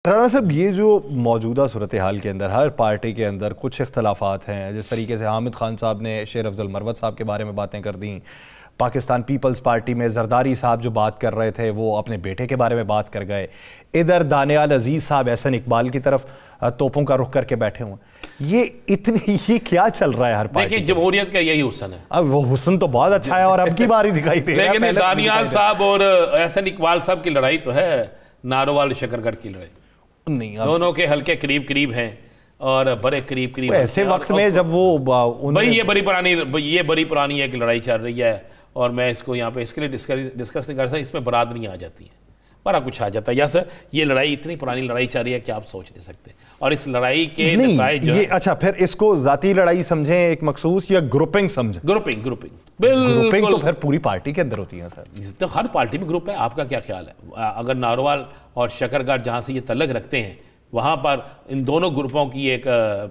राना साहब, ये जो मौजूदा सूरत हाल के अंदर हर पार्टी के अंदर कुछ इख्तलाफात हैं। जिस तरीके से हामिद खान साहब ने शेर अफजल मरवत साहब के बारे में बातें कर दी, पाकिस्तान पीपल्स पार्टी में जरदारी साहब जो बात कर रहे थे वो अपने बेटे के बारे में बात कर गए, इधर दानियाल अजीज साहब एहसन इकबाल की तरफ तोपों का रुख करके बैठे हुए। ये क्या चल रहा है हर पार्टी? देखिए, जमहूरियत का यही हुस्न है। अब वो हुस्न तो बहुत अच्छा है और अब की बारी दिखाई दे रहा है। लेकिन दानियाल साहब और एहसन इकबाल साहब की लड़ाई तो है नारोवाल शकरगढ़ की लड़ाई, नहीं दोनों के हल्के करीब करीब हैं और बड़े करीब करीब। ऐसे वक्त में जब वो भाई ये बड़ी पुरानी है कि लड़ाई चल रही है और मैं इसको यहाँ पे इसके लिए डिस्कस नहीं कर सकता। इसमें बरादरियाँ आ जाती हैं, बड़ा कुछ आ जाता है। या सर ये लड़ाई इतनी पुरानी लड़ाई चल रही है कि आप सोच नहीं सकते। और इस लड़ाई के ये अच्छा, फिर इसको जाती लड़ाई समझें, एक मखसूस, या ग्रुपिंग समझें? ग्रुपिंग ग्रुपिंग तो फिर पूरी पार्टी के अंदर होती है सर। तो हर पार्टी में ग्रुप है। आपका क्या ख्याल है? अगर नारोवाल और शकरगढ़ जहाँ से ये तल्लक रखते हैं वहाँ पर इन दोनों ग्रुपों की एक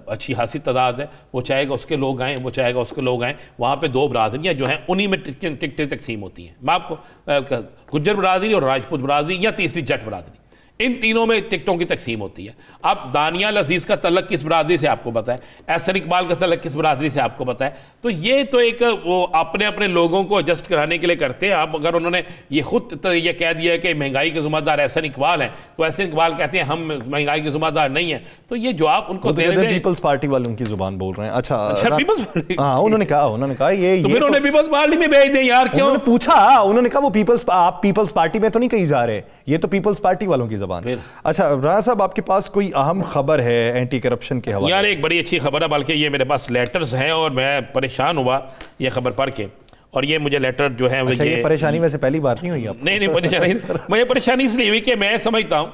अच्छी खासी तादाद है। वो चाहेगा उसके लोग आएँ, वो चाहेगा उसके लोग आएँ। वहाँ पे दो बरादरियाँ जो हैं उन्हीं में टिकटें तकसीम होती हैं। मैं आपको गुज्जर बरादरी और राजपूत बरादरी या तीसरी जट बरादरी, इन तीनों में टिकटों की तकसीम होती है। अब दानियाल अजीज़ का तल्लक किस बरादरी से आपको पता है, एहसन इकबाल का तल्लक किस बरादरी से आपको पता है। तो ये तो एक वो अपने अपने लोगों को एडजस्ट कराने के लिए करते हैं। अब अगर उन्होंने ये खुद तो ये कह दिया है कि महंगाई के ज़िम्मेदार एहसन इकबाल हैं, तो एहसन इकबाल कहते हैं हम महंगाई के ज़िम्मेदार नहीं है। तो ये जवाब उनको दे रहे हैं। पीपल्स पार्टी वालों की जुबान बोल रहे हैं। अच्छा पीपल्स पार्टी, हाँ, उन्होंने कहा ये तो फिर उन्होंने पीपल्स पार्टी में भेज दें यार। क्यों? पूछा, उन्होंने कहा वो आप पीपल्स पार्टी में तो नहीं कही जा रहे, ये तो पीपल्स पार्टी वालों की ज़बान। अच्छा राना साहब, आपके पास कोई अहम खबर है एंटी करप्शन के हवाले? यार एक बड़ी अच्छी खबर है, बल्कि ये मेरे पास लेटर्स हैं और मैं परेशान हुआ ये खबर पढ़ के। और ये मुझे लेटर जो है, अच्छा, ये परेशानी वैसे पहली बार नहीं हुई आपको? नहीं परेशानी मुझे परेशानी इसलिए हुई कि मैं समझता हूँ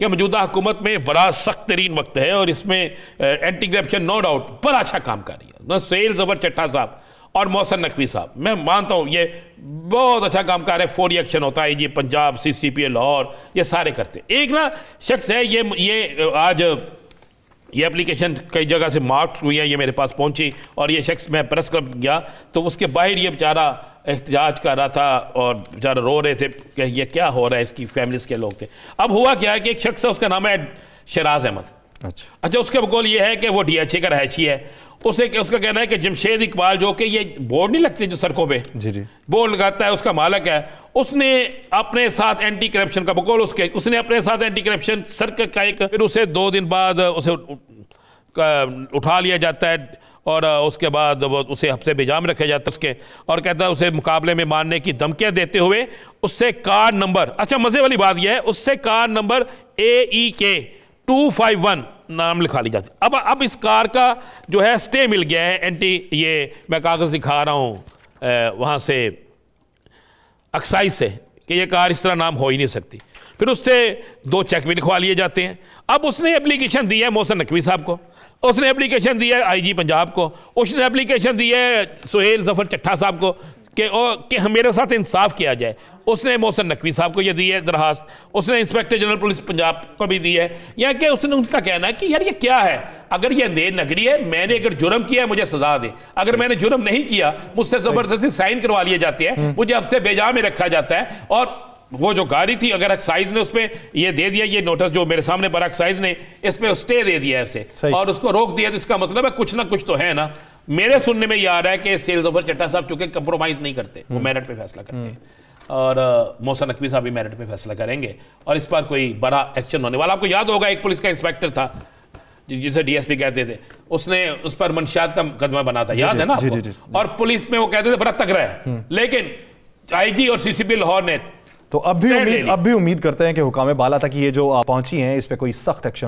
कि मौजूदा हुकूमत में बड़ा सख्त तरीन वक्त है और इसमें एंटी करप्शन नो डाउट बड़ा अच्छा काम कर रही है। सुहेल ज़फ़र चट्टा साहब और मोहसिन नकवी साहब, मैं मानता हूँ ये बहुत अच्छा काम कर रहे हैं। फौरी एक्शन होता है, ये पंजाब CCPA लाहौर ये सारे करते हैं। एक ना शख्स है, ये आज ये एप्लीकेशन कई जगह से मार्क हुई है, ये मेरे पास पहुंची और ये शख्स, मैं प्रेस क्लब गया तो उसके बाहर ये बेचारा एहतजाज कर रहा था और बेचारा रो रहे थे कि ये क्या हो रहा है। इसकी फैमिलीज के लोग थे। अब हुआ क्या है कि एक शख्स है, उसका नाम है शराज अहमद। अच्छा, उसका बकौल ये है कि वो DHA का रहायशी है। उसका कहना है कि जमशेद इकबाल, जो कि ये बोर्ड नहीं लगते जो सड़कों पे जी बोर्ड लगाता है, उसका मालिक है, उसने अपने साथ एंटी करप्शन का बकौल उसने अपने साथ एंटी करप्शन सर्कल का एक, फिर उसे 2 दिन बाद उसे उठा लिया जाता है और उसके बाद उसे हफ्ते बेजाम रखा जाता है उसके, और कहता है उसे मुकाबले में मारने की धमकियां देते हुए उससे कार नंबर, अच्छा मजे वाली बात यह है, उससे कार नंबर AEK 251 नाम लिखा ली जाती। अब इस कार का जो है स्टे मिल गया है एंटी, ये मैं कागज़ दिखा रहा हूँ वहाँ से एक्साइज से कि ये कार इस तरह नाम हो ही नहीं सकती। फिर उससे 2 चेक भी लिखवा लिए जाते हैं। अब उसने एप्लीकेशन दी है मोहसिन नकवी साहब को, उसने एप्लीकेशन दी है IG पंजाब को, उसने एप्लीकेशन दी है सुहेल ज़फ़र चट्टा साहब को कि हम मेरे साथ इंसाफ किया जाए। उसने मोहसिन नकवी साहब को ये दी है दरखास्त, उसने इंस्पेक्टर जनरल पुलिस पंजाब को भी दी है। या कि उसने उनका कहना है कि यार ये क्या है, अगर ये अंधेर नगरी है, मैंने अगर जुर्म किया है मुझे सजा दे, अगर मैंने जुर्म नहीं किया मुझसे ज़बरदस्ती साइन करवा लिए जाते हैं, मुझे अब से बेजा में रखा जाता है। और वो जो गाड़ी थी, अगर एक्साइज ने उसमें ये दे दिया, ये नोटिस जो मेरे सामने पर एक्साइज ने इस पे स्टे दे दिया है उसे और उसको रोक दिया, तो इसका मतलब है कुछ ना कुछ तो है ना। मेरे सुनने में ये आ रहा है कि सुहेल ज़फ़र चट्टा साहब चूंकि कंप्रोमाइज नहीं करते, वो मेरिट पे फैसला करते हैं और मोहसिन नकवी साहब भी मेरिट पे फैसला करेंगे और इस पर कोई बड़ा एक्शन होने वाला। आपको याद होगा एक पुलिस का इंस्पेक्टर था जिसे DSP कहते थे, उसने उस पर मंशियात का मुकदमा बना था, याद है ना आपको? और पुलिस में वो कहते थे बड़ा तगड़ा है, लेकिन IG और CCPA लाहौर ने तो अब भी उम्मीद करते हैं कि हुकाम बाला तक ये जो पहुंची हैं इस पे कोई सख्त एक्शन